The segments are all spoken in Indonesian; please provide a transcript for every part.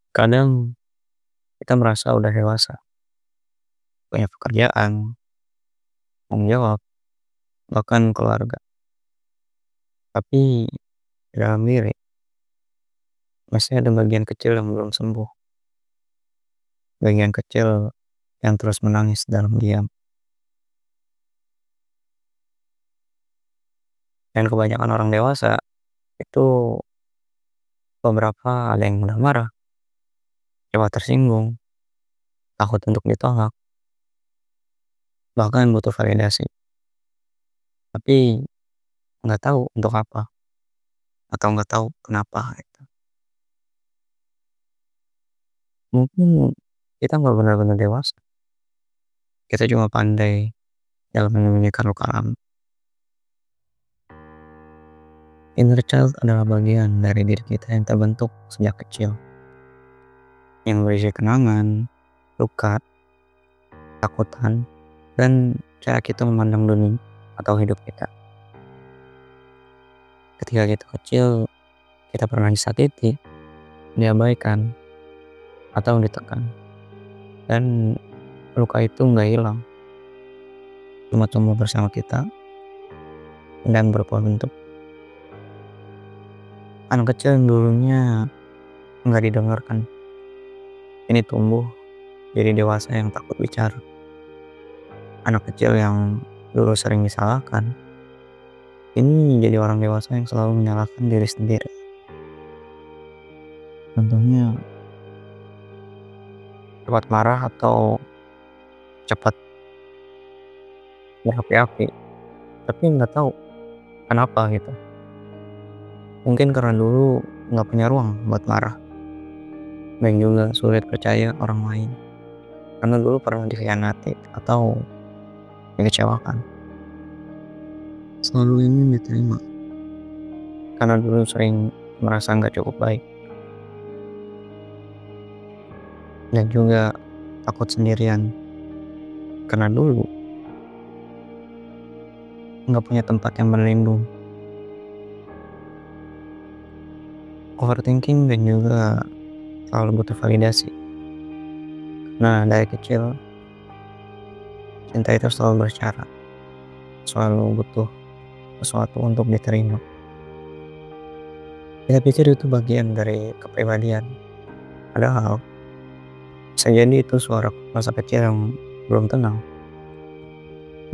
Kadang kita merasa udah dewasa, punya pekerjaan, tanggung jawab, bahkan keluarga. Tapi di dalam diri masih ada bagian kecil yang belum sembuh, bagian kecil yang terus menangis dalam diam. Dan kebanyakan orang dewasa itu beberapa ada yang mudah marah, cepat tersinggung, takut untuk ditolak, bahkan butuh validasi. Tapi nggak tahu untuk apa atau nggak tahu kenapa gitu. Mungkin kita nggak benar-benar dewasa. Kita cuma pandai dalam menyembunyikan luka lama. Inner child adalah bagian dari diri kita yang terbentuk sejak kecil, yang berisi kenangan, luka, takutan, dan cara kita memandang dunia atau hidup kita. Ketika kita kecil, kita pernah disakiti, diabaikan, atau ditekan. Dan luka itu nggak hilang, cuma tumbuh bersama kita dan berubah bentuk. Anak kecil yang dulunya nggak didengarkan, ini tumbuh jadi dewasa yang takut bicara. Anak kecil yang dulu sering disalahkan, ini jadi orang dewasa yang selalu menyalahkan diri sendiri. Contohnya cepat marah atau cepat berapi-api, tapi nggak tahu kenapa gitu. Mungkin karena dulu nggak punya ruang buat marah, dan juga sulit percaya orang lain. Karena dulu pernah dikhianati atau dikecewakan. Selalu ingin diterima, karena dulu sering merasa nggak cukup baik. Dan juga takut sendirian, karena dulu nggak punya tempat yang berlindung. Overthinking dan juga selalu butuh validasi. Nah, dari kecil cinta itu selalu bersyarat, selalu butuh sesuatu untuk diterima. Kita pikir itu bagian dari kepribadian, padahal bisa jadi itu suara masa kecil yang belum tenang.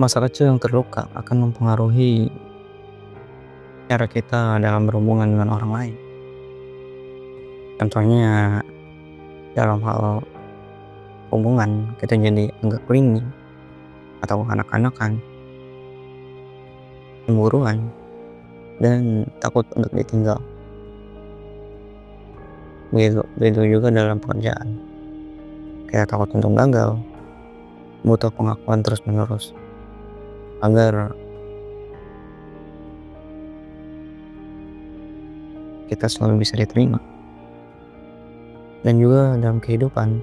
Masa kecil yang terluka akan mempengaruhi cara kita dalam berhubungan dengan orang lain. Contohnya dalam hal hubungan, kita jadi agak clingy atau anak-anakan, cemburuan, dan takut untuk ditinggal. Begitu juga dalam pekerjaan, kita takut untuk gagal, butuh pengakuan terus menerus agar kita selalu bisa diterima. Dan juga dalam kehidupan,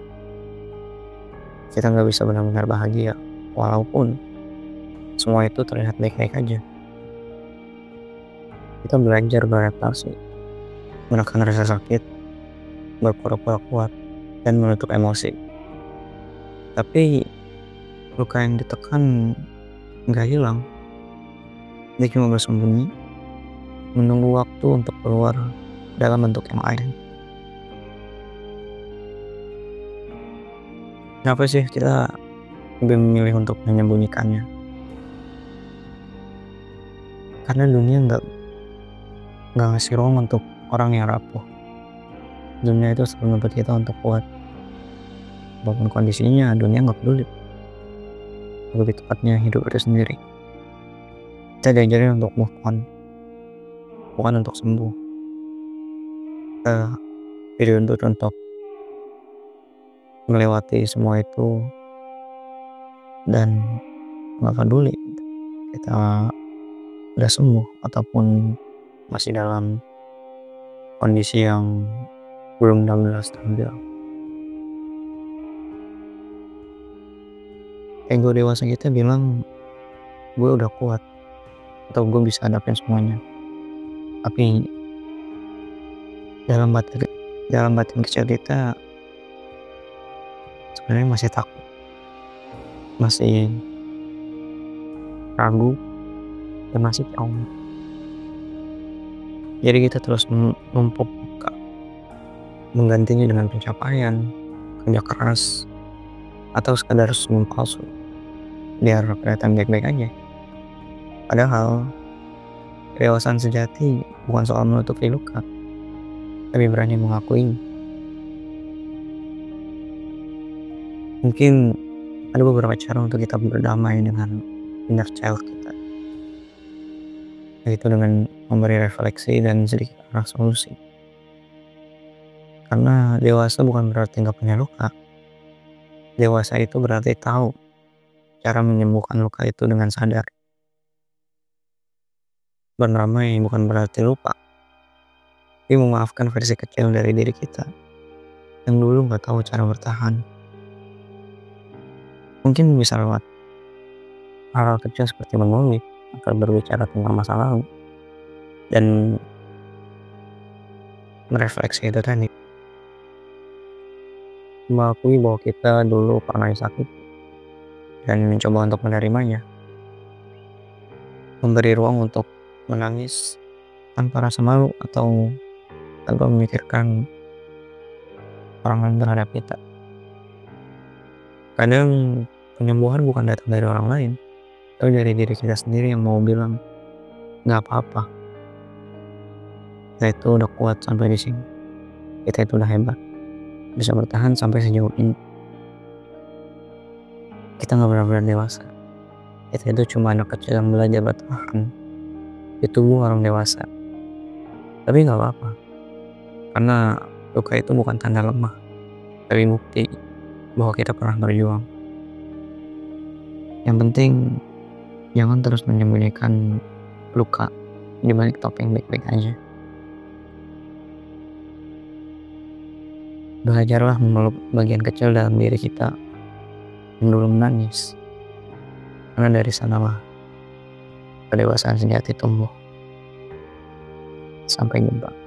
kita nggak bisa benar-benar bahagia walaupun semua itu terlihat baik-baik aja. Kita belajar beradaptasi, menekan rasa sakit, berpura-pura kuat, dan menutup emosi. Tapi luka yang ditekan nggak hilang, dia cuma bersembunyi, menunggu waktu untuk keluar dalam bentuk yang lain. Kenapa sih kita lebih memilih untuk menyembunyikannya? Karena dunia nggak ngasih ruang untuk orang yang rapuh. Dunia itu selalu menuntut kita untuk kuat. Apapun kondisinya, dunia nggak peduli. Lebih tepatnya hidup itu sendiri. Kita diajarin untuk move on, bukan untuk sembuh. Kita dituntut untuk melewati semua itu dan nggak peduli kita udah sembuh ataupun masih dalam kondisi yang belum benar-benar stabil. Ego dewasa kita bilang gue udah kuat atau gue bisa hadapin semuanya, tapi dalam batin kecil kita sebenarnya masih takut, masih ragu, dan masih trauma. Jadi kita terus numpuk luka, menggantinya dengan pencapaian, kerja keras, atau sekadar senyum palsu biar kelihatan baik-baik aja. Padahal kedewasaan sejati bukan soal menutupi luka, tapi berani mengakui. Mungkin ada beberapa cara untuk kita berdamai dengan inner child kita, yaitu dengan memberi refleksi dan sedikit arah solusi. Karena dewasa bukan berarti nggak punya luka. Dewasa itu berarti tahu cara menyembuhkan luka itu dengan sadar. Berdamai bukan berarti lupa, tapi memaafkan versi kecil dari diri kita yang dulu nggak tahu cara bertahan. Mungkin bisa lewat hal-hal kecil seperti menulis atau berbicara tentang masa lalu dan merefleksi itu tadi. Mengakui bahwa kita dulu pernah sakit dan mencoba untuk menerimanya. Memberi ruang untuk menangis tanpa rasa malu atau tanpa memikirkan orang lain terhadap kita. Kadang penyembuhan bukan datang dari orang lain, tapi dari diri kita sendiri yang mau bilang nggak apa-apa. Kita itu udah kuat sampai di sini. Kita itu udah hebat, bisa bertahan sampai sejauh ini. Kita nggak benar-benar dewasa. Kita itu cuma anak kecil yang belajar bertahan di tubuh orang dewasa. Tapi nggak apa-apa, karena luka itu bukan tanda lemah, tapi bukti bahwa kita pernah berjuang. Yang penting jangan terus menyembunyikan luka di balik topeng baik-baik aja. Belajarlah memeluk bagian kecil dalam diri kita yang dulu menangis, karena dari sanalah kedewasaan sejati tumbuh. Sampai jumpa.